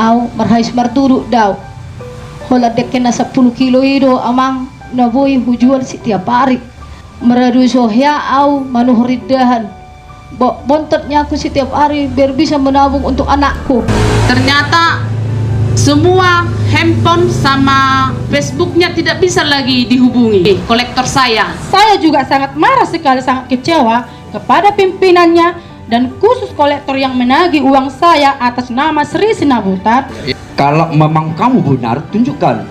au marhais marturu daw hola dekken na 10 kilo ido amang naboy hujual setiap hari meradu sohya au manuhridahan bontotnya aku setiap hari biar bisa menabung untuk anakku. Ternyata semua handphone sama Facebooknya tidak bisa lagi dihubungi kolektor saya. Saya juga sangat marah sekali, sangat kecewa kepada pimpinannya dan khusus kolektor yang menagih uang saya atas nama Sri Sinabutar. Kalau memang kamu benar, tunjukkan.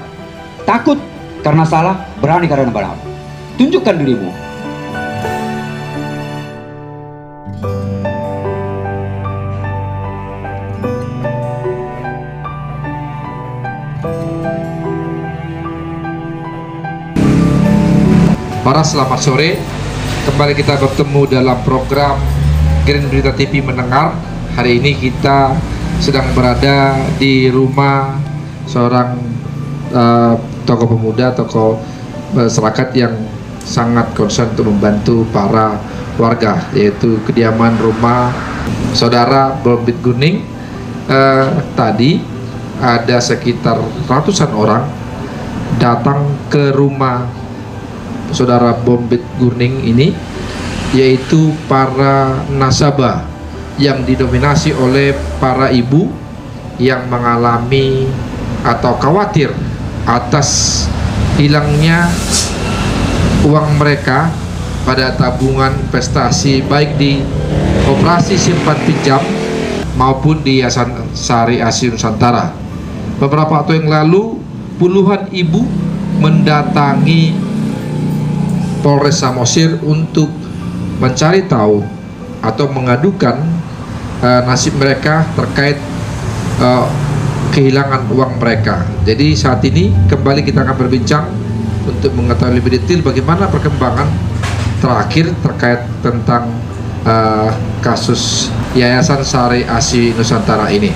Takut karena salah, berani karena benar. Tunjukkan dirimu. Para selamat sore, kembali kita bertemu dalam program Grand Berita TV Mendengar. Hari ini kita sedang berada di rumah seorang tokoh pemuda, tokoh masyarakat yang sangat concern untuk membantu para warga, yaitu kediaman rumah saudara Bombit Guning. Tadi ada sekitar ratusan orang datang ke rumah saudara Bombit Guning ini, yaitu para nasabah yang didominasi oleh para ibu yang mengalami atau khawatir atas hilangnya uang mereka pada tabungan investasi baik di Koperasi Simpan Pinjam maupun di Yayasan Sari Asi Nusantara. Beberapa waktu yang lalu puluhan ibu mendatangi Polres Samosir untuk mencari tahu atau mengadukan nasib mereka terkait kehilangan uang mereka. Jadi saat ini kembali kita akan berbincang untuk mengetahui lebih detail bagaimana perkembangan terakhir terkait tentang kasus Yayasan Sari Asi Nusantara ini.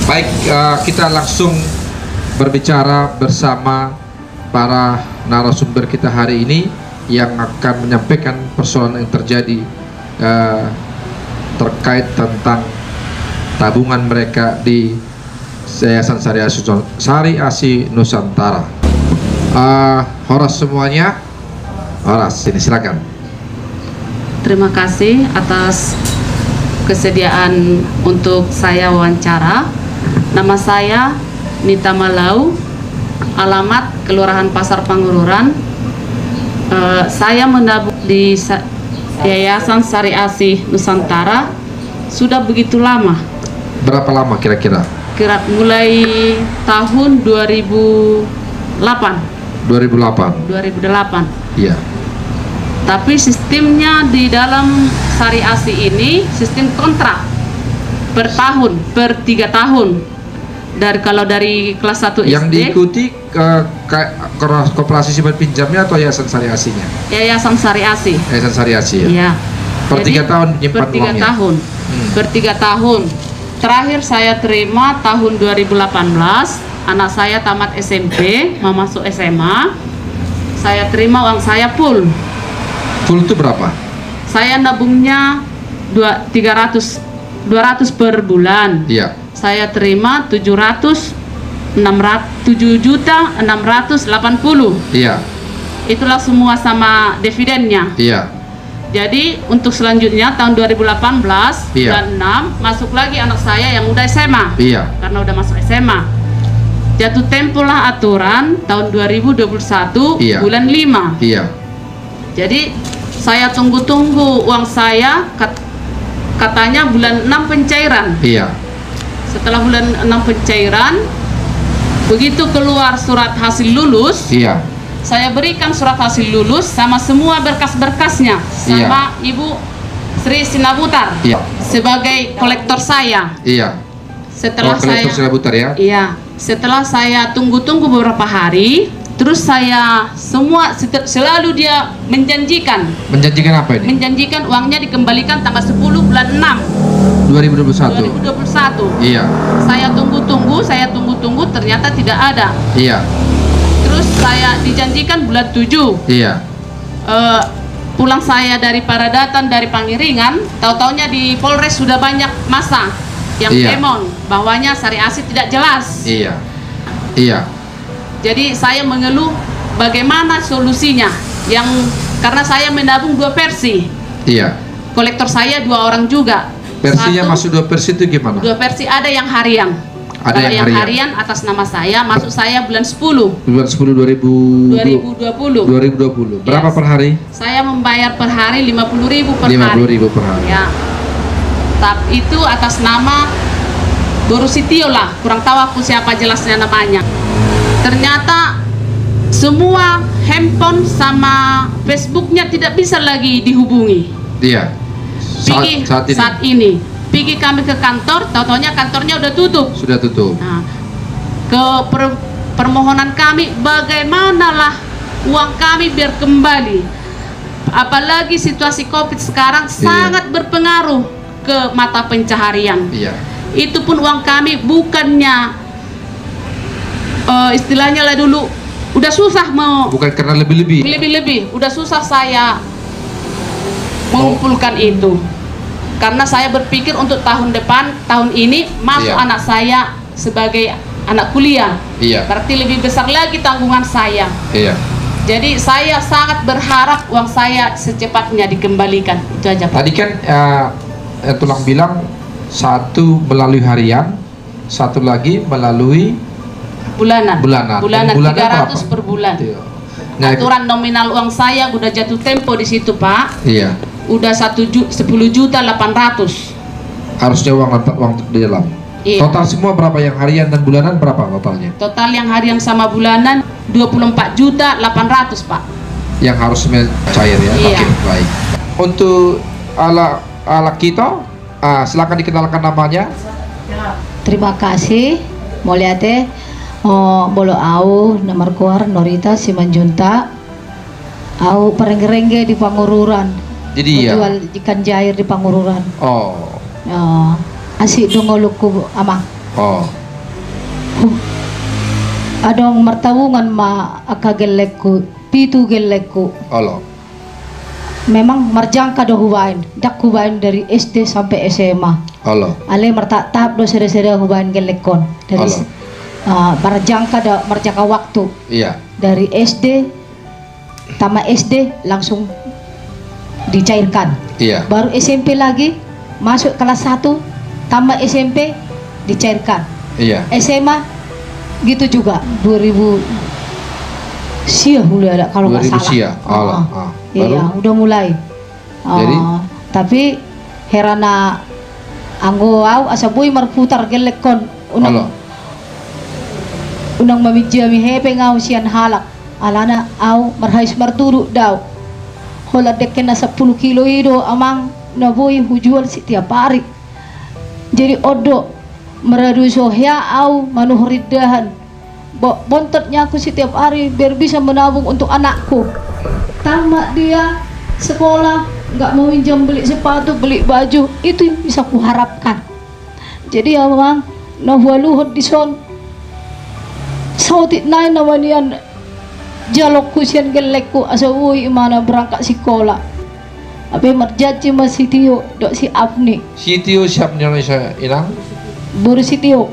Baik, kita langsung berbicara bersama para narasumber kita hari ini yang akan menyampaikan persoalan yang terjadi terkait tentang tabungan mereka di Yayasan Sari Asi Nusantara. Horas semuanya, Horas, sini silakan. Terima kasih atas kesediaan untuk saya wawancara. Nama saya Nita Malau, alamat Kelurahan Pasar Pangururan. Saya menabung di Yayasan Sari Asi Nusantara sudah begitu lama. Berapa lama kira-kira? Mulai tahun 2008. 2008. Iya. Tapi sistemnya di dalam Sari Asi ini sistem kontrak per tahun, per 3 tahun. Kalau dari kelas 1 SD. Yang diikuti Koperasi Simpan Pinjamnya atau Yayasan Sari Asinya? Yayasan Sari Asi. Yayasan Sari Asi ya. Iya. Per 3 tahun menyimpan per 3 uangnya. tahun. Per 3 tahun. Terakhir saya terima tahun 2018. Anak saya tamat SMP, mau masuk SMA. Saya terima uang saya full. Full itu berapa? Saya nabungnya 200 per bulan. Iya. Saya terima 7.680.000. Iya. Itulah semua sama dividennya. Iya. Jadi untuk selanjutnya tahun 2018 Iya. bulan 6 masuk lagi anak saya yang udah SMA. Iya. Karena udah masuk SMA. Jatuh tempo lah aturan tahun 2021 Iya. bulan 5. Iya. Jadi saya tunggu-tunggu uang saya katanya bulan 6 pencairan. Iya. Setelah bulan 6 pencairan, begitu keluar surat hasil lulus, Iya. saya berikan surat hasil lulus sama semua berkas-berkasnya sama Ibu Sri Sinabutar. Iya. Sebagai kolektor saya. Iya. Setelah kolektor saya Sinabutar ya. Iya. Setelah saya tunggu-tunggu beberapa hari, terus saya selalu dia menjanjikan. Menjanjikan apa ini? Menjanjikan uangnya dikembalikan tanggal 10 bulan 6. 2021. Iya. Saya tunggu-tunggu, ternyata tidak ada. Iya. Terus saya dijanjikan bulan 7. Iya. Pulang saya dari Paradatan, dari Pangiringan, tahu-taunya di Polres sudah banyak masa. yang demon, bahwanya syariah tidak jelas. Iya. Iya. Jadi saya mengeluh bagaimana solusinya, yang karena saya menabung 2 versi. Iya. Kolektor saya 2 orang juga. Versinya masuk 2 versi itu gimana? 2 versi, ada yang harian. Ada yang harian atas nama saya, masuk saya bulan 10. Bulan 10 2020. Berapa per hari? Saya membayar per hari 50.000 per hari. 50.000 per hari. Ya. Tapi itu atas nama Borusitio lah, kurang tahu aku siapa jelasnya namanya. Ternyata semua handphone sama Facebooknya tidak bisa lagi dihubungi. Iya. Saat ini. Pergi kami ke kantor, tahu-taunya kantornya udah tutup. Sudah tutup. Nah, permohonan kami, bagaimanalah uang kami biar kembali. Apalagi situasi COVID sekarang sangat berpengaruh ke mata pencaharian. Iya. Itu pun uang kami bukannya istilahnya lah dulu udah susah mau. Bukan karena lebih-lebih. Lebih-lebih, udah susah saya mengumpulkan itu. Karena saya berpikir untuk tahun depan, tahun ini masuk anak saya sebagai anak kuliah. Iya. Berarti lebih besar lagi tanggungan saya. Iya. Jadi saya sangat berharap uang saya secepatnya dikembalikan. Itu aja, Pak. Tadi kan Tulang bilang satu melalui harian, satu lagi melalui bulanan. Bulanan 300 per bulan. Iya. Nah, aturan nominal uang saya udah jatuh tempo di situ, Pak. Iya. Udah 10.800.000. Harusnya uang di dalam. Iya. Total semua berapa, yang harian dan bulanan berapa totalnya? Total yang harian sama bulanan 24.800.000, Pak. Yang harus cair ya. Iya. Oke, baik. Untuk ala kita, silakan dikenalkan namanya. Terima kasih, Moliate. Bolo au nomor keluar Norita Simanjunta. Au perengge-rengge di Pangururan. Jadi jual ikan jair di Pangururan. Oh. Asik dongoluku amang. Oh. Adong mertawungan ma akagelekku, pitu gelekku. Allah. Memang marjangka do hubain, dak hubain dari SD sampai SMA. Allah. Ale tahap do sere-sere hubain gelekon dari marjangka do marjangka waktu. Iya. Dari SD tamat SD langsung dicairkan. Iya. Baru SMP lagi masuk kelas 1 tamat SMP dicairkan. Iya. SMA gitu juga 2000 sia mulai ada kalau nggak salah. Iya, udah mulai. Jadi? Tapi herana anggo au asabui marputar gelekon unang mamijami hepe ngau sian halak alana au marhais marturu daw hola dekken na 10 kilo ido amang naboy hujual setiap hari. Jadi odo meradu sohya au manuhridahan bontotnya aku setiap hari biar bisa menabung untuk anakku. Tamat dia sekolah nggak mau minjam beli sepatu beli baju, itu yang bisa kuharapkan. Jadi ya memang nahualuhut dison sautit nain namanian jalok kusian gelekku asawui mana berangkat sekolah. Abe marjaji masih Tio dok si Afni. Si Tio siap Indonesia inang? Baru si Tio.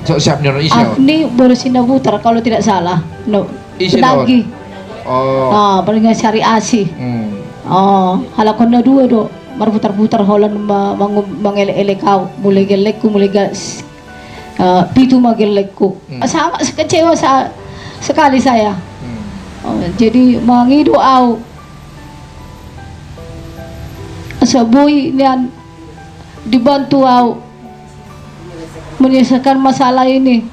So siap Indonesia. Afni baru si Nabutar kalau tidak salah. No. Lagi. Oh. Paling syari asi. Halakon na dua do. Marputar-putar holan mangele-ele kau. Mulai gelekku mulai pitu magelekku. Sama kecewa sekali saya. Jadi mangido au saboy niyan dibantu au menyelesaikan masalah ini.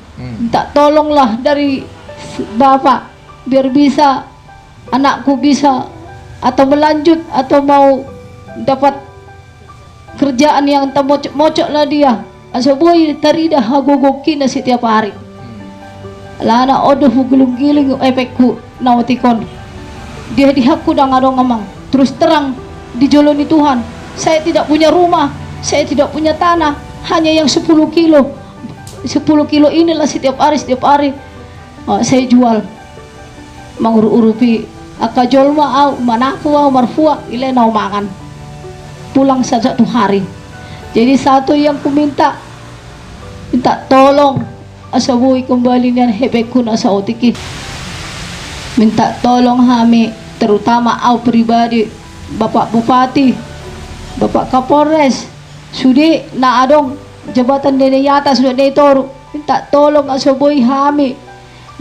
Tak tolonglah dari Bapak biar bisa anakku bisa atau melanjut atau mau dapat kerjaan yang tak mocok lah dia. Asaboy tarida hagogoki na setiap hari. Lana odoh gulung-giling efekku nautikon. Dia dihaku dang adong ngamang. Terus terang dijoloni Tuhan. Saya tidak punya rumah, saya tidak punya tanah, hanya yang 10 kilo. 10 kilo inilah setiap hari saya jual. Manguru-urupi akajolma au manaku au marfua ile nau makan. Pulang satu hari. Jadi satu yang ku minta minta tolong asabuhi kembali niyan hebekku na sa otiki. Minta tolong kami, terutama au pribadi, Bapak Bupati, Bapak Kapolres, sudi na adong jabatan dari atas sudah ditor, minta tolong asabuhi kami,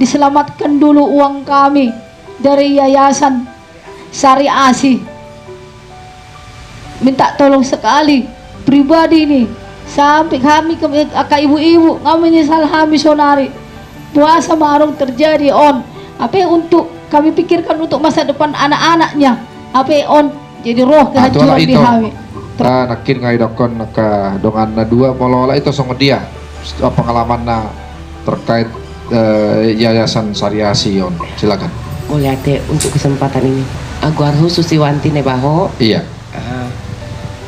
diselamatkan dulu uang kami dari Yayasan Sari Asi. Minta tolong sekali pribadi nih, sampai kami ke ibu-ibu kami nyesal kami sonari puasa marung terjadi on apa untuk kami pikirkan untuk masa depan anak-anaknya apa on jadi roh kehancuran di kami. Nakin ngai dokon ka dongan na dua molola itu songo dia pengalaman na terkait Yayasan Sari Asi on. Silakan. Boleh ate untuk kesempatan ini. Aku harus Susiwanti Nebaho. Iya.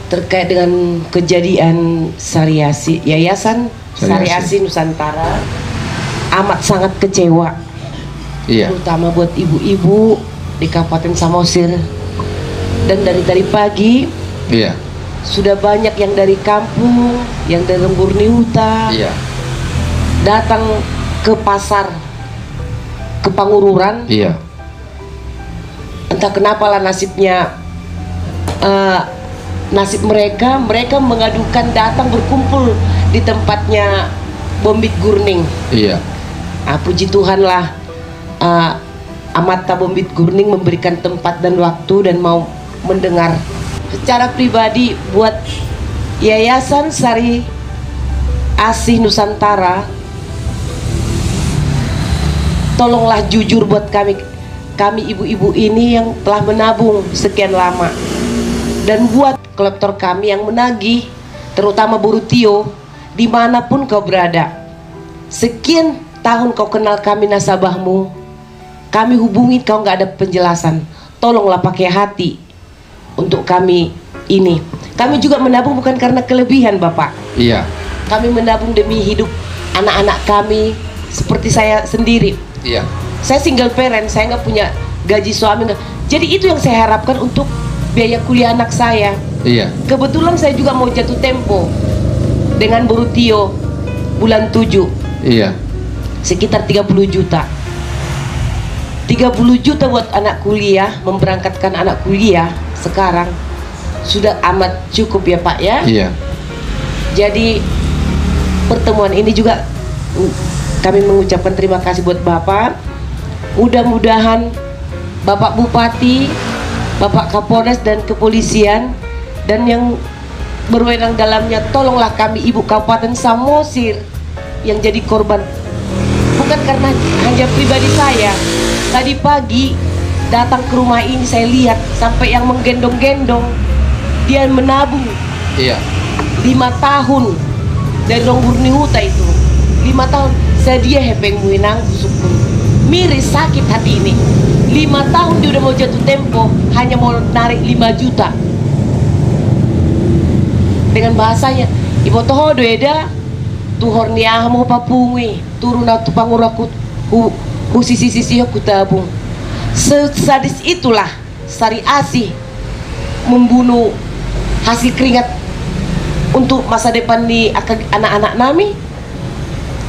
Terkait dengan kejadian Sari Asi, Yayasan Sari Asi Nusantara amat sangat kecewa. Iya. Terutama buat ibu-ibu di Kabupaten Samosir. Dan dari tadi pagi, iya, sudah banyak yang dari kampung, yang dari Lembur Niuta, iya, datang ke pasar, ke Pangururan. iya. Entah kenapa lah nasibnya, nasib mereka mengadukan datang berkumpul di tempatnya Bombit Gurning. Iya. Puji Tuhan lah, Amata Bombit Gurning memberikan tempat dan waktu dan mau mendengar. Secara pribadi buat Yayasan Sari Asi Nusantara, tolonglah jujur buat kami ibu-ibu ini yang telah menabung sekian lama, dan buat kolektor kami yang menagih, terutama Buru Tio, dimanapun kau berada. Sekian tahun kau kenal kami nasabahmu, kami hubungi kau nggak ada penjelasan. Tolonglah pakai hati untuk kami ini. Kami juga menabung bukan karena kelebihan Bapak. Iya. Kami menabung demi hidup anak-anak kami seperti saya sendiri. Iya. Saya single parent, saya nggak punya gaji suami. Jadi itu yang saya harapkan untuk biaya kuliah anak saya. Iya. Kebetulan saya juga mau jatuh tempo dengan Buru Tio bulan 7. Iya. Sekitar 30 juta. 30 juta buat anak kuliah, memberangkatkan anak kuliah sekarang sudah amat cukup ya Pak ya. Iya. Jadi pertemuan ini juga kami mengucapkan terima kasih buat Bapak. Mudah-mudahan Bapak Bupati, Bapak Kapolres dan Kepolisian dan yang berwenang dalamnya, tolonglah kami Ibu Kabupaten Samosir yang jadi korban. Bukan karena hanya pribadi saya. Tadi pagi datang ke rumah ini saya lihat sampai yang menggendong-gendong, dia menabung. Iya. 5 tahun dari Lembur Niuta itu. 5 tahun saya dia hepeng muinang busuk. Miris sakit hati ini. 5 tahun dia udah mau jatuh tempo, hanya mau narik 5 juta. Dengan bahasanya, ibu toho doeda tuhor niah mau papungwi turun atau panguraku sisi aku tabung. Sesadis itulah Sari Asi membunuh hasil keringat untuk masa depan di anak-anak nami.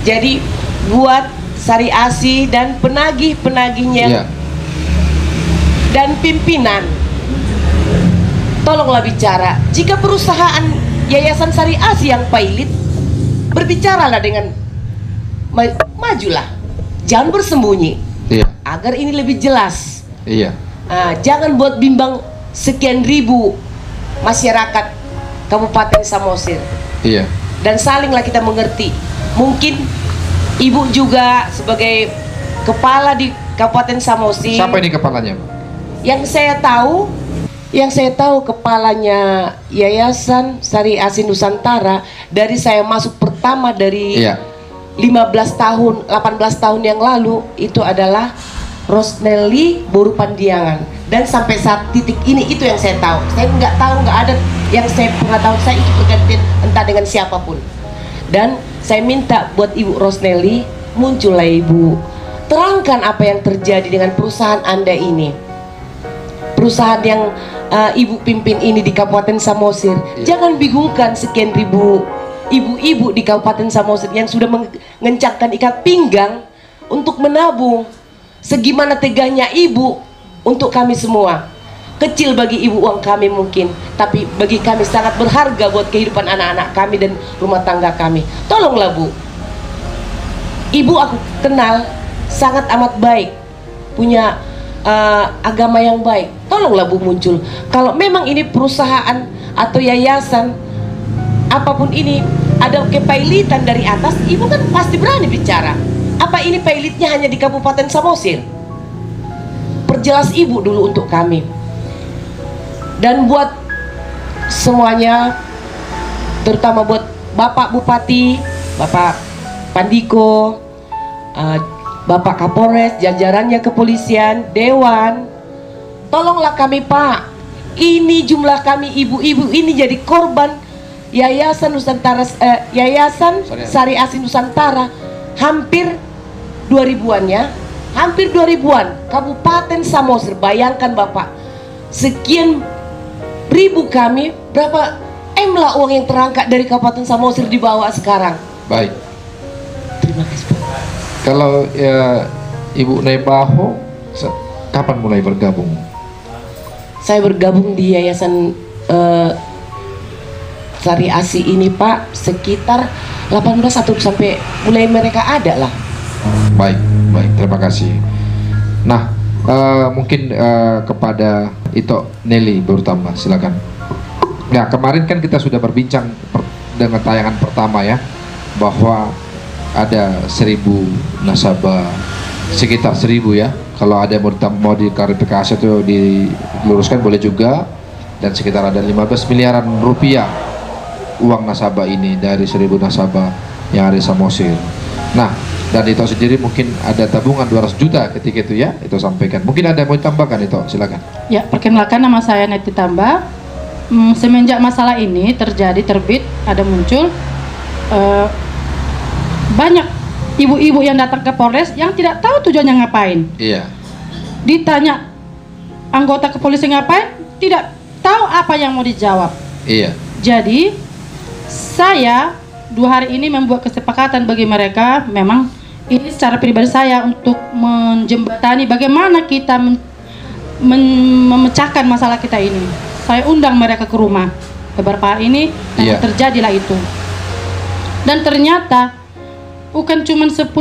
Jadi buat Sari Asi dan penagih-penagihnya, Iya. dan pimpinan, tolonglah bicara. Jika perusahaan Yayasan Sari Asi yang pailit, berbicaralah dengan majulah, jangan bersembunyi. Iya. Agar ini lebih jelas. Iya. Jangan buat bimbang sekian ribu masyarakat Kabupaten Samosir. Iya. Dan salinglah kita mengerti. Mungkin Ibu juga sebagai kepala di Kabupaten Samosir. Siapa ini kepalanya? Yang saya tahu kepalanya Yayasan Sari Asi Nusantara dari saya masuk pertama dari Iya. 15 tahun, 18 tahun yang lalu itu adalah Rosnelly Boru Pandiangan. Dan sampai saat titik ini itu yang saya tahu. Saya nggak tahu, nggak ada yang saya pengetahuan saya itu terganti entah dengan siapapun. Dan saya minta buat Ibu Rosnelly, muncullah Ibu, terangkan apa yang terjadi dengan perusahaan Anda ini, perusahaan yang Ibu pimpin ini di Kabupaten Samosir. Iya. Jangan bingungkan sekian ribu ibu-ibu di Kabupaten Samosir yang sudah mengencangkan ikat pinggang untuk menabung. Segimana teganya ibu untuk kami semua. Kecil bagi ibu uang kami mungkin, tapi bagi kami sangat berharga buat kehidupan anak-anak kami dan rumah tangga kami. Tolonglah Bu. Ibu aku kenal sangat amat baik, punya agama yang baik. Tolonglah Bu muncul. Kalau memang ini perusahaan atau yayasan, apapun ini ada kepailitan dari atas, ibu kan pasti berani bicara. Apa ini pailitnya hanya di Kabupaten Samosir? Perjelas ibu dulu untuk kami. Dan buat semuanya, terutama buat Bapak Bupati, Bapak Pandiko, Bapak Kapolres, jajarannya kepolisian, Dewan, tolonglah kami Pak. Ini jumlah kami ibu-ibu ini jadi korban Yayasan Nusantara, Yayasan Sari Asi Nusantara, hampir 2000-an ya, hampir 2000-an. Kabupaten Samosir, bayangkan Bapak, sekian ribu kami, berapa M lah uang yang terangkat dari Kabupaten Samosir dibawa sekarang. Baik. Terima kasih Pak. Kalau Ibu Nebaho, kapan mulai bergabung? Saya bergabung di Yayasan Sari Asi ini Pak sekitar 18 atau sampai mulai mereka ada lah. Baik, baik, terima kasih. Nah, mungkin kepada Ito Nelly bertambah, silakan. Nah, kemarin kan kita sudah berbincang dengan tayangan pertama ya, bahwa ada 1000 nasabah, sekitar 1000 ya. Kalau ada yang mau diklarifikasi itu diluruskan boleh juga. Dan sekitar ada 15 miliaran rupiah uang nasabah ini dari 1000 nasabah yang ada di Samosir. Nah, dan itu sendiri mungkin ada tabungan 200 juta ketika itu ya, itu sampaikan. Mungkin ada yang mau ditambahkan itu, silakan. Ya, perkenalkan nama saya Neti Tambah. Semenjak masalah ini terjadi terbit, ada muncul banyak ibu-ibu yang datang ke Polres yang tidak tahu tujuannya ngapain. Iya. Ditanya anggota kepolisian ngapain, tidak tahu apa yang mau dijawab. Iya. Jadi saya 2 hari ini membuat kesepakatan bagi mereka. Memang ini secara pribadi saya untuk menjembatani bagaimana kita memecahkan masalah kita ini. Saya undang mereka ke rumah beberapa hari ini dan terjadilah itu. Dan ternyata bukan cuma 10.000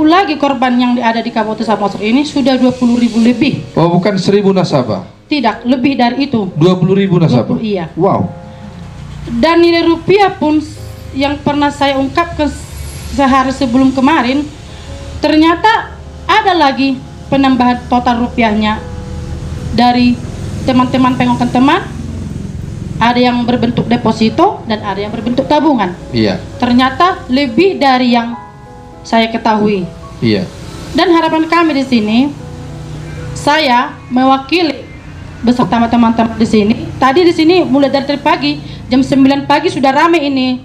lagi korban yang ada di Kabupaten Samosir ini, sudah 20.000 lebih. Oh, bukan 1000 nasabah? Tidak, lebih dari itu. 20.000 nasabah? 20, iya. Wow. Dan nilai rupiah pun yang pernah saya ungkapkan sehari sebelum kemarin, ternyata ada lagi penambahan total rupiahnya dari teman-teman pengokan teman. Ada yang berbentuk deposito dan ada yang berbentuk tabungan. Iya. Ternyata lebih dari yang saya ketahui. Iya. Dan harapan kami di sini, saya mewakili beserta teman-teman di sini. Tadi di sini mulai dari pagi, jam 9 pagi sudah ramai ini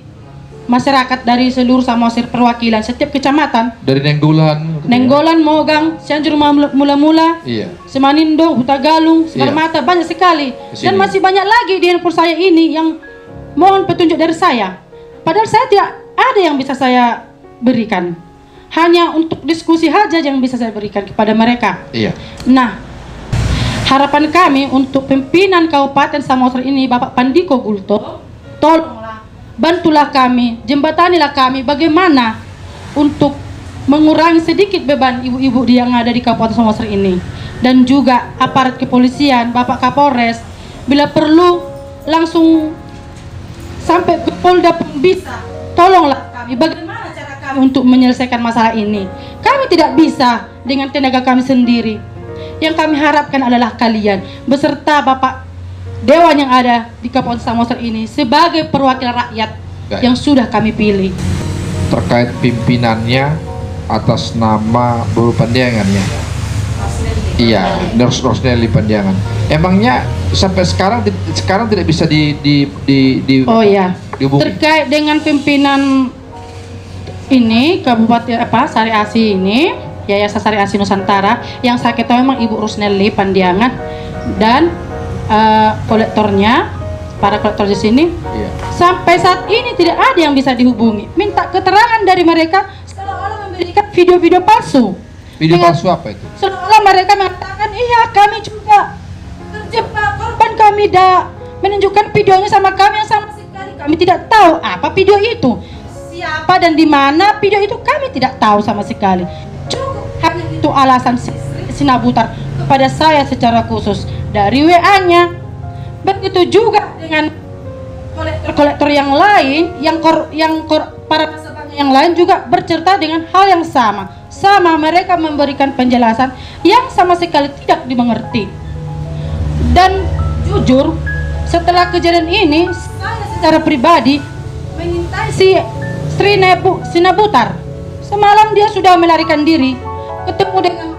masyarakat dari seluruh Samosir, perwakilan setiap kecamatan. Dari Nenggolan, Mogang, Cianjur mula-mula, Semanindo, Hutagalung, Sekarmata, banyak sekali. Dan masih banyak lagi di handphone saya ini yang mohon petunjuk dari saya. Padahal saya tidak ada yang bisa saya berikan. Hanya untuk diskusi saja yang bisa saya berikan kepada mereka. Nah, harapan kami untuk pimpinan Kabupaten Samosir ini, Bapak Pandiko Gulto, tolonglah, bantulah kami, jembatanilah kami bagaimana untuk mengurangi sedikit beban ibu-ibu yang ada di Kabupaten Samosir ini. Dan juga aparat kepolisian, Bapak Kapolres, bila perlu langsung sampai ke Polda pun bisa. Tolonglah kami, bagaimana cara kami untuk menyelesaikan masalah ini. Kami tidak bisa dengan tenaga kami sendiri. Yang kami harapkan adalah kalian beserta Bapak Dewan yang ada di Kabupaten Samosir ini sebagai perwakilan rakyat yang sudah kami pilih. Terkait pimpinannya atas nama Baru Pandiangannya. Iya, Rosnelly Pandiangan. Emangnya sampai sekarang tidak bisa oh ya, terkait dengan pimpinan ini Kabupaten Sari Asi ini, Yayasan Sari Asi Nusantara, yang saya ketahui memang Ibu Rosnelly Pandiangan dan kolektornya para kolektor di sini. Iya. Sampai saat ini tidak ada yang bisa dihubungi. Minta keterangan dari mereka seolah-olah memberikan video-video palsu. Video palsu apa itu? Seolah mereka mengatakan, iya kami juga terjebak, korban kami menunjukkan videonya sama kami yang sama sekali kami tidak tahu apa video itu, siapa dan di mana video itu kami tidak tahu sama sekali. Cukup hanya itu alasan Sinabutar kepada saya secara khusus dari WA-nya. Begitu juga dengan kolektor-kolektor yang lain, para nasabahnya yang lain juga bercerita dengan hal yang sama. Sama, mereka memberikan penjelasan yang sama sekali tidak dimengerti. Dan jujur, setelah kejadian ini, saya secara pribadi mengintai si Sinabutar. Semalam dia sudah melarikan diri, ketemu dengan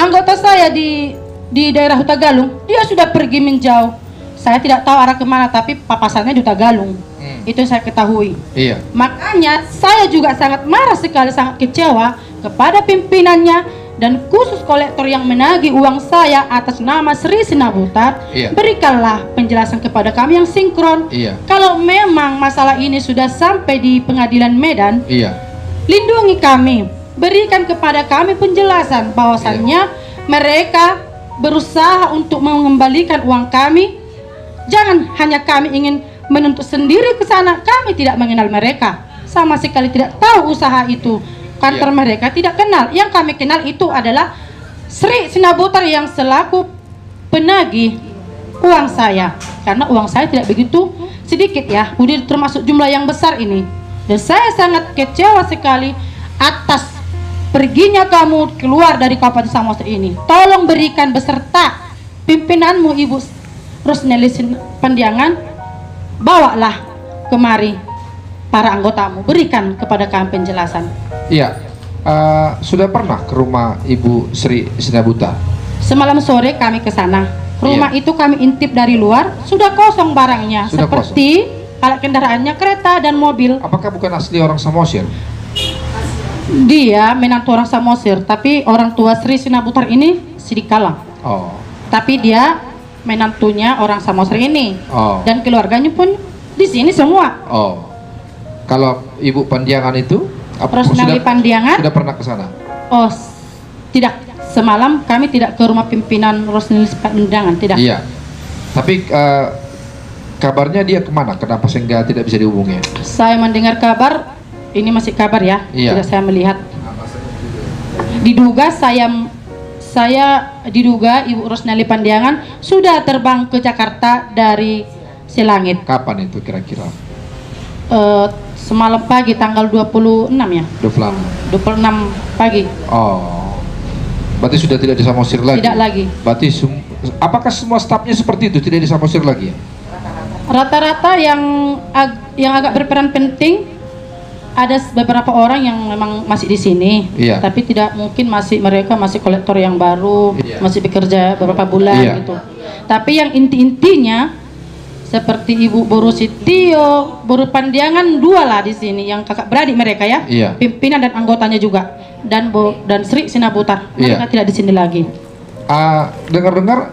anggota saya di daerah Hutagalung. Dia sudah pergi menjauh. Saya tidak tahu arah kemana, tapi papasannya di Hutagalung. Itu saya ketahui. Iya. Makanya saya juga sangat marah sekali, sangat kecewa kepada pimpinannya dan khusus kolektor yang menagih uang saya atas nama Sri Sinabutar. Iya. Berikanlah penjelasan kepada kami yang sinkron. Iya. Kalau memang masalah ini sudah sampai di pengadilan Medan, Iya. lindungi kami, berikan kepada kami penjelasan bahwasannya mereka berusaha untuk mengembalikan uang kami. Jangan hanya kami ingin menuntut sendiri ke sana, kami tidak mengenal mereka, sama sekali tidak tahu usaha itu. Kantor mereka tidak kenal. Yang kami kenal itu adalah Sri Sinabutar yang selaku penagih uang saya, karena uang saya tidak begitu sedikit ya, udah termasuk jumlah yang besar ini. Dan saya sangat kecewa sekali atas perginya kamu keluar dari Kabupaten Samosir ini. Tolong berikan beserta pimpinanmu Ibu Rosneli Pandiangan, bawalah kemari para anggotamu, berikan kepada kami penjelasan. Iya. Sudah pernah ke rumah Ibu Sri Sinabutar? Semalam sore kami ke sana. Rumah itu kami intip dari luar, sudah kosong barangnya, Sudah seperti alat kendaraannya, kereta dan mobil. Apakah bukan asli orang Samosir? Dia menantu orang Samosir, tapi orang tua Sri Sinabutar ini Sidikalang. Oh. Tapi dia menantunya orang Samosir ini. Oh. Dan keluarganya pun di sini semua. Oh. Kalau Ibu Pandiangan itu Rosnali Pandiangan sudah pernah ke sana? Oh, tidak. Semalam kami tidak ke rumah pimpinan Rosnali Pandiangan, tidak. Iya. Tapi kabarnya dia kemana? Kenapa sehingga tidak bisa dihubungi? Saya mendengar kabar, ini masih kabar ya, Iya. tidak saya melihat. Diduga diduga Ibu Rosnali Pandiangan sudah terbang ke Jakarta dari Selangit. Kapan itu kira-kira? Semalam pagi tanggal 26 ya. 26 pagi. Oh. Berarti sudah tidak di Samosir lagi? Tidak lagi. Berarti apakah semua stafnya seperti itu, tidak di Samosir lagi ya? Rata-rata yang agak berperan penting ada beberapa orang yang memang masih di sini. Iya. Tapi tidak mungkin mereka masih kolektor yang baru, Iya. masih bekerja beberapa bulan Iya. gitu. Tapi yang inti-intinya seperti Ibu Boru Sitio, Boru Pandiangan, dua lah di sini yang kakak beradik mereka ya. Iya. Pimpinan dan anggotanya juga. Dan Sri Sinabutar, mereka Iya. tidak di sini lagi. Dengar-dengar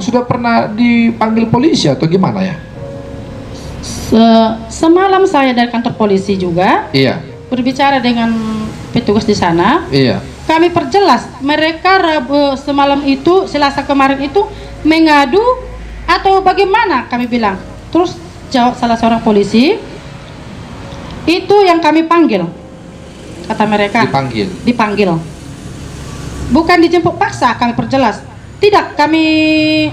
sudah pernah dipanggil polisi atau gimana ya? Semalam saya dari kantor polisi juga Iya. berbicara dengan petugas di sana. Iya. Kami perjelas mereka semalam itu, Selasa kemarin itu mengadu atau bagaimana, kami bilang. Terus jawab salah seorang polisi, itu yang kami panggil, kata mereka. Dipanggil, bukan dijemput paksa. Kami perjelas, tidak, kami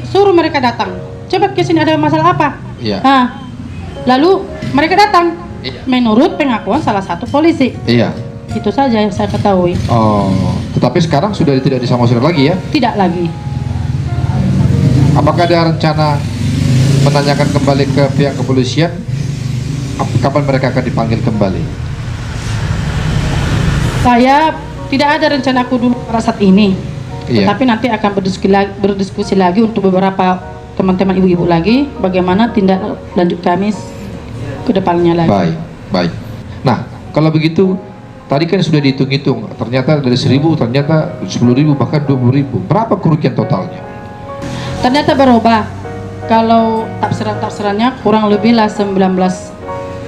suruh mereka datang. Coba ke sini, ada masalah apa? Iya. Nah, lalu mereka datang. Iya. Menurut pengakuan salah satu polisi. Iya. Itu saja yang saya ketahui. Oh, tetapi sekarang sudah tidak di Samosir lagi ya? Tidak lagi. Apakah ada rencana menanyakan kembali ke pihak kepolisian kapan mereka akan dipanggil kembali? Saya tidak ada rencana aku dulu pada saat ini. Iya. Tetapi nanti akan berdiskusi lagi untuk beberapa teman-teman ibu-ibu lagi bagaimana tindak lanjut kami ke depannya lagi. Baik, baik. Nah, kalau begitu tadi kan sudah dihitung-hitung, ternyata dari 1.000 ternyata 10.000 bahkan 20.000. Berapa kerugian totalnya? Ternyata berubah. Kalau tafsirannya kurang lebih lah 19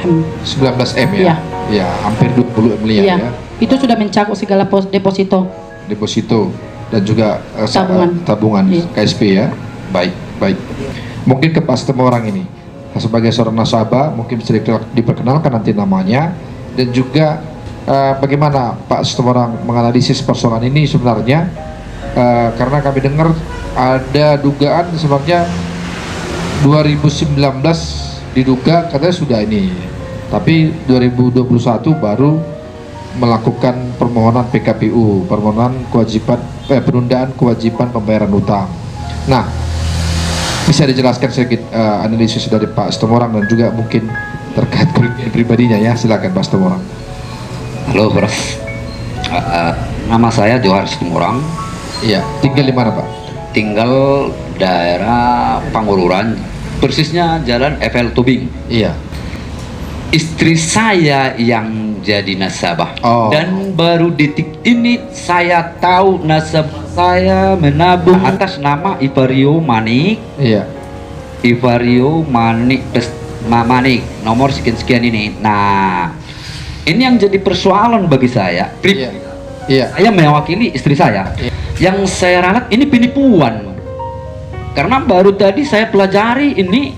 M. 19 M ya? Iya. Ya, hampir 20 miliar Iya. ya. Itu sudah mencakup segala deposito. Deposito dan juga tabungan Iya. KSP ya. Baik, baik. Mungkin ke Pak Situmorang ini sebagai seorang nasabah mungkin bisa diperkenalkan nanti namanya dan juga bagaimana Pak Situmorang menganalisis persoalan ini sebenarnya karena kami dengar ada dugaan sebenarnya 2019 diduga katanya sudah ini, tapi 2021 baru melakukan permohonan PKPU, permohonan kewajiban penundaan kewajiban pembayaran utang. Nah, bisa dijelaskan sedikit analisis dari Pak Situmorang dan juga mungkin terkait pribadinya ya, silakan Pak Situmorang. Halo Prof, nama saya Johar Situmorang. Iya, tinggal di mana Pak? Tinggal daerah Pangururan, persisnya Jalan FL Tubing. Iya. Istri saya yang jadi nasabah. Oh. Dan baru detik ini saya tahu nasabah saya menabung atas nama Ivario Manik. Iya. Ivario Manik Manik nomor sekian-sekian ini. Nah, ini yang jadi persoalan bagi saya. Iya. Iya. Saya mewakili istri saya. Iya. Yang saya ralat ini penipuan. Karena baru tadi saya pelajari ini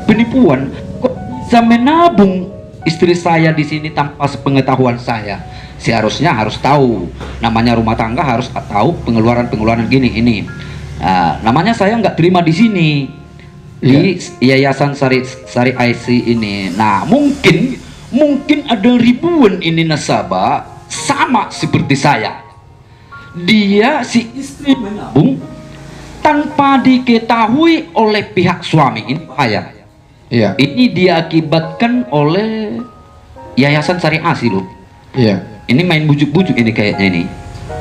penipuan. Kok bisa menabung istri saya di sini tanpa sepengetahuan saya? Seharusnya harus tahu. Namanya rumah tangga harus tahu pengeluaran gini ini. Namanya saya nggak terima di sini. Di Yayasan Sari IC ini. Nah, mungkin ada ribuan ini nasabah sama seperti saya. Dia si istri menabung tanpa diketahui oleh pihak suami. Ini bahaya. Iya. Ini diakibatkan oleh Yayasan Sari IC loh. Iya. Ini main bujuk-bujuk ini kayaknya ini.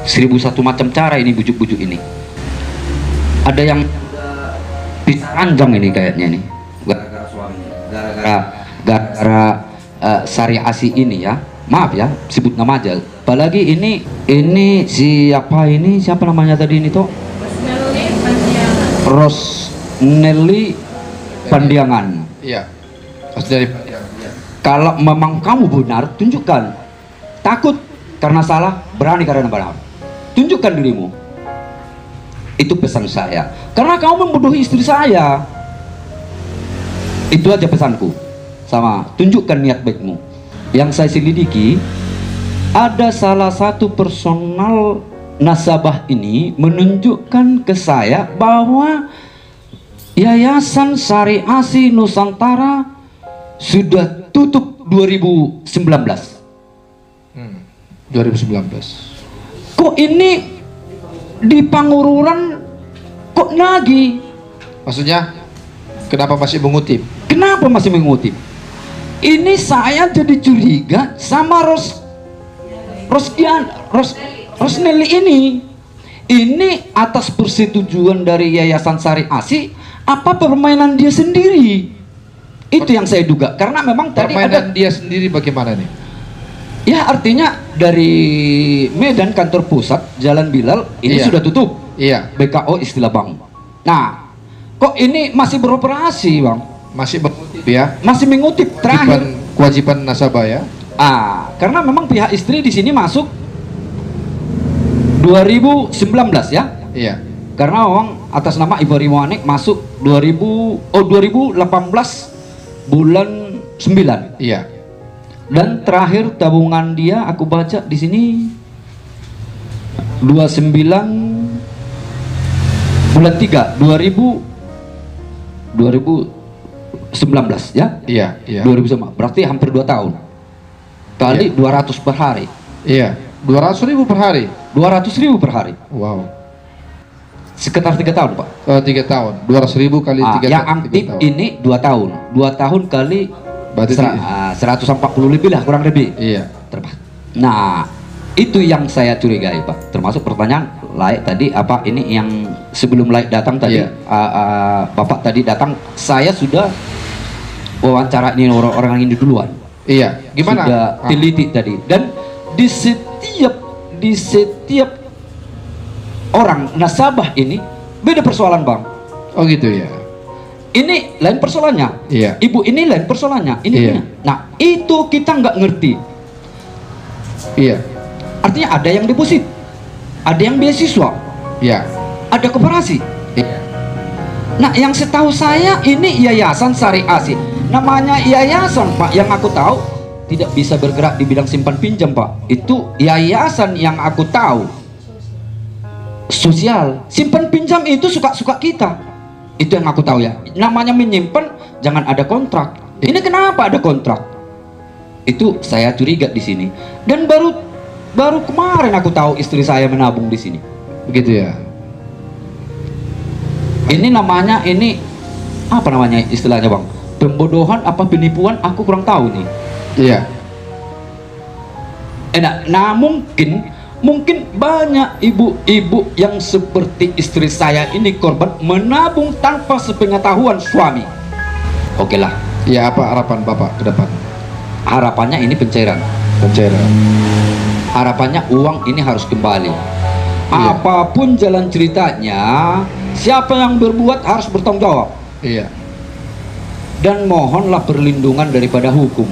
1001 macam cara ini bujuk-bujuk ini. Ada yang bisa ranjang ini kayaknya nih. Gara-gara suaminya. Gara-gara Sari IC ini ya. Maaf ya, sebut nama aja. Apalagi ini siapa namanya tadi ini toh? Rosnelly Pandiangan. Iya. Dari Kalau memang kamu benar, tunjukkan. Takut karena salah, berani karena benar. Tunjukkan dirimu. Itu pesan saya. Karena kamu membodohi istri saya. Itu aja pesanku. Sama, tunjukkan niat baikmu. Yang saya selidiki, ada salah satu personal nasabah ini menunjukkan ke saya bahwa Yayasan Sari IC Nusantara sudah tutup 2019. 2019. Kok ini di Pangururan kok nagih? Maksudnya kenapa masih mengutip? Kenapa masih mengutip? Ini saya jadi curiga sama Rosnelly ini. Ini atas persetujuan dari Yayasan Sari IC apa permainan dia sendiri? Itu yang saya duga. Karena memang tadi Permainan ada dia sendiri bagaimana nih? ya, artinya dari Medan kantor pusat Jalan Bilal ini Iya. sudah tutup. Iya. BKO istilah Bang. Nah, kok ini masih beroperasi, Bang? Masih mengutip ya? Masih mengutip terakhir. Kewajiban nasabah ya? Karena memang pihak istri di sini masuk 2019 ya. Iya. Karena memang atas nama Ivario Manik masuk 2018 bulan 9. Iya. Dan terakhir tabungan dia aku baca di sini 29 bulan 3 2019 ya. Iya. Iya. 2019 berarti hampir 2 tahun kali 200 per hari. Iya. 200.000 per hari. 200.000 per hari. Wow. Sekitar 3 tahun, Pak. 3 tahun. 200.000 kali 3 Yang tahun. aktif ini 2 tahun. 2 tahun kali Berarti 140 lebih lah, kurang lebih. Iya. Nah, itu yang saya curigai, Pak. Termasuk pertanyaan Laik tadi, apa ini yang sebelum Laik datang tadi, Iya. Bapak tadi datang, saya sudah wawancara ini orang-orang ini duluan. Iya. Gimana? Sudah teliti tadi. Dan di setiap orang nasabah ini beda persoalan, Bang. Oh gitu ya. ini lain persoalannya. Iya. Ibu ini lain persoalannya. Ini Iya. punya. Nah, itu kita nggak ngerti. Iya. Artinya ada yang deposit, ada yang beasiswa, Iya. ada koperasi. Iya. Nah, yang setahu saya ini Yayasan Sari Asi. Namanya yayasan, Pak. Yang aku tahu tidak bisa bergerak di bidang simpan pinjam, Pak. Itu yayasan yang aku tahu. Sosial, simpan pinjam itu suka-suka kita. Itu yang aku tahu ya. Namanya menyimpan, jangan ada kontrak. Ini kenapa ada kontrak? Itu saya curiga di sini. Dan baru kemarin aku tahu istri saya menabung di sini. Begitu ya. Ini namanya apa namanya istilahnya, Bang? Pembodohan apa penipuan? Aku kurang tahu nih. Iya. Nah, mungkin banyak ibu-ibu yang seperti istri saya ini korban menabung tanpa sepengetahuan suami. Oke lah. Ya, apa harapan Bapak ke depan? Harapannya ini pencairan. Harapannya uang ini harus kembali. Iya. Apapun jalan ceritanya, siapa yang berbuat harus bertanggung jawab. Iya. Dan mohonlah perlindungan daripada hukum.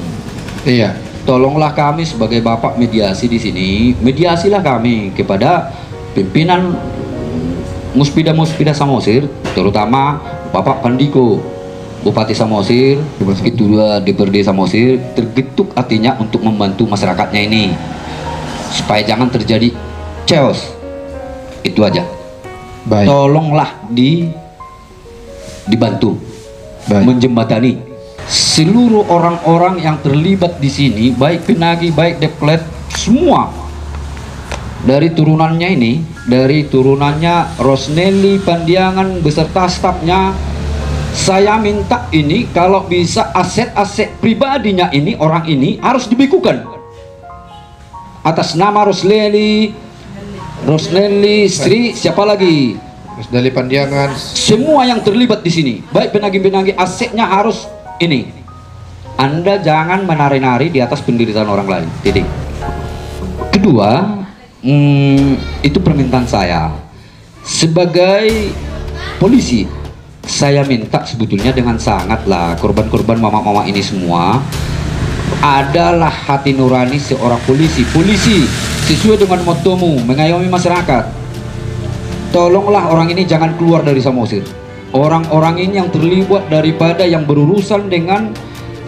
Iya. Tolonglah kami sebagai bapak mediasi di sini, mediasilah kami kepada pimpinan Muspida Samosir, terutama Bapak Pandiko, Bupati Samosir, Ketua DPRD Samosir, tergetuk hatinya untuk membantu masyarakatnya ini, supaya jangan terjadi chaos. Itu aja. Baik. Tolonglah dibantu, Baik. menjembatani seluruh orang-orang yang terlibat di sini, baik penagih, baik debt collector, semua dari turunannya Rosnelli Pandiangan beserta stafnya. Saya minta ini kalau bisa aset-aset pribadinya ini, orang ini harus dibekukan atas nama Rosnelli, Sri, siapa lagi? Dari Pandiangan. Semua yang terlibat di sini, baik penagih-penagih, asetnya harus ini. Anda jangan menari-nari di atas penderitaan orang lain. Titik. Kedua, itu permintaan saya sebagai polisi. Saya minta sebetulnya dengan sangatlah korban-korban mama-mama ini semua adalah hati nurani seorang polisi. Polisi sesuai dengan mottomu mengayomi masyarakat. Tolonglah orang ini jangan keluar dari Samosir. Orang-orang ini yang terlibat daripada yang berurusan dengan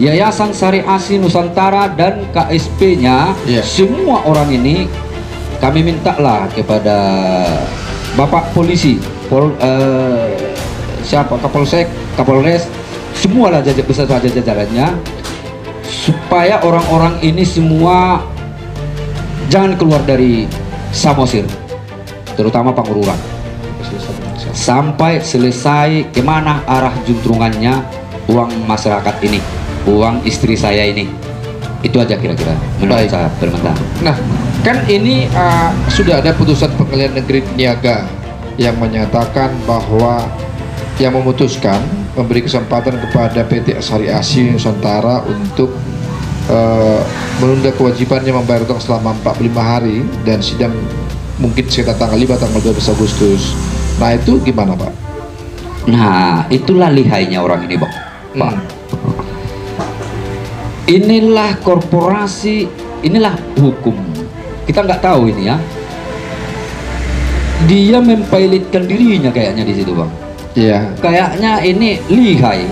Yayasan Sari Asi Nusantara dan KSP-nya, Iya. semua orang ini kami mintalah kepada Bapak Polisi, Kapolsek, Kapolres, semualah beserta jajarannya, supaya orang-orang ini semua jangan keluar dari Samosir, terutama Pangururan, sampai selesai kemana arah juntrungannya uang masyarakat ini, uang istri saya ini. Itu aja kira-kira menurut saya permintaan. Nah, kan ini sudah ada putusan Pengadilan Negeri Niaga yang menyatakan bahwa yang memutuskan memberi kesempatan kepada PT Sari Asi Nusantara untuk menunda kewajibannya membayar utang selama 45 hari dan sidang mungkin sekitar tanggal 5 tanggal 12 Agustus. Nah, itu gimana, Pak? Nah, itulah lihainya orang ini, Bang. Pak. Inilah korporasi, inilah hukum. Kita nggak tahu ini ya. Dia mempilotkan dirinya kayaknya di situ, Bang. Iya. Kayaknya ini lihai.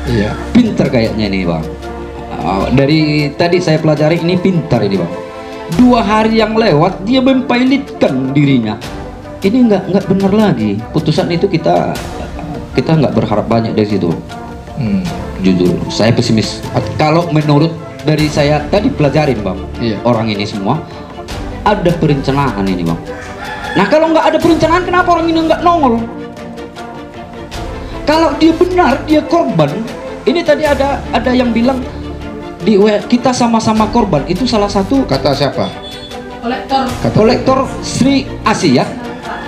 Iya. Pintar kayaknya ini, Bang. Dari tadi saya pelajari ini pintar ini, Bang. 2 hari yang lewat dia mempilotkan dirinya. Ini nggak benar lagi. Putusan itu kita nggak berharap banyak dari situ. Jujur, saya pesimis. Kalau menurut dari saya tadi pelajarin, Bang, Iya. orang ini semua ada perencanaan ini, Bang. Nah, kalau nggak ada perencanaan, kenapa orang ini nggak nongol? Kalau dia benar, dia korban. Ini tadi ada yang bilang kita sama-sama korban. Itu salah satu Kata siapa? kolektor Sri Asi ya.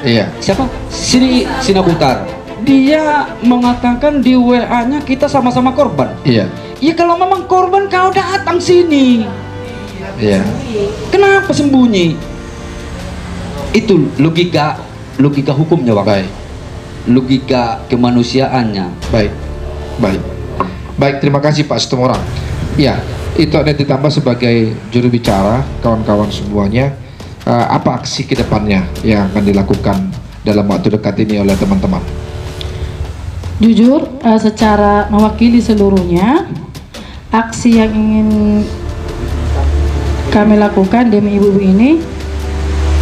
Iya. Siapa? Sri Sinabutar. Dia mengatakan di WA-nya kita sama-sama korban. Iya. Ya kalau memang korban kau datang sini. Iya. Kenapa sembunyi? Itu logika hukumnya, Bang. Baik. Logika kemanusiaannya. Baik. Baik, baik, terima kasih Pak Situmorang. Ya, itu ada ditambah sebagai juru bicara, kawan-kawan semuanya. Apa aksi kedepannya yang akan dilakukan dalam waktu dekat ini oleh teman-teman? Jujur, secara mewakili seluruhnya, aksi yang ingin kami lakukan demi ibu-ibu ini,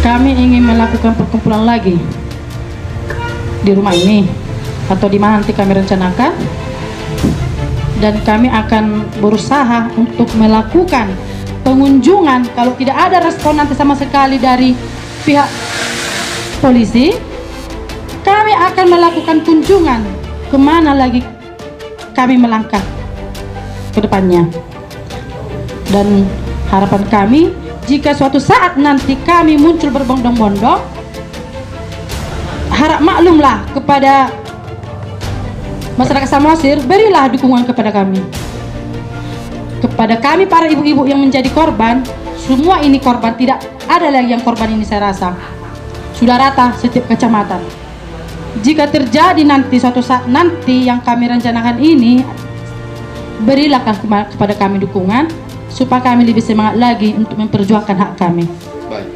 kami ingin melakukan perkumpulan lagi di rumah ini atau di mana nanti kami rencanakan, dan kami akan berusaha untuk melakukan pengunjungan. Kalau tidak ada respon nanti sama sekali dari pihak polisi, kami akan melakukan kunjungan kemana lagi kami melangkah ke depannya. Dan harapan kami, jika suatu saat nanti kami muncul berbondong-bondong, harap maklumlah kepada masyarakat Samosir, berilah dukungan kepada kami. Kepada kami para ibu-ibu yang menjadi korban, semua ini korban, tidak ada lagi yang korban ini saya rasa. Sudah rata setiap kecamatan. Jika terjadi nanti suatu saat nanti yang kami rencanakan ini, berilah kepada kami dukungan supaya kami lebih semangat lagi untuk memperjuangkan hak kami. Baik.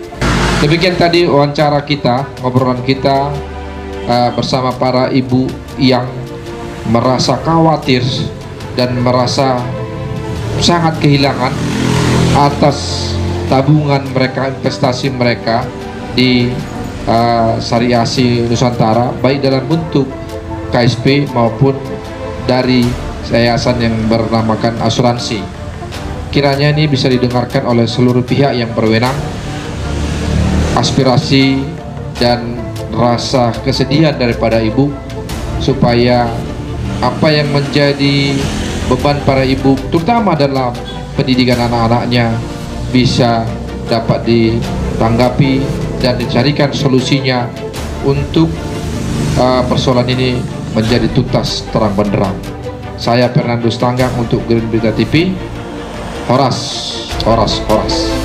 Demikian tadi wawancara kita, ngobrolan kita bersama para ibu yang merasa khawatir dan merasa sangat kehilangan atas tabungan mereka, investasi mereka di Syariasi Nusantara, baik dalam bentuk KSP maupun dari yayasan yang bernamakan asuransi. Kiranya ini bisa didengarkan oleh seluruh pihak yang berwenang, aspirasi dan rasa kesedihan daripada ibu, supaya apa yang menjadi beban para ibu, terutama dalam pendidikan anak-anaknya, bisa dapat ditanggapi dan dicarikan solusinya untuk persoalan ini menjadi tuntas terang benderang. Saya Fernandus Tanggang untuk Green Berita TV. Horas, horas, horas.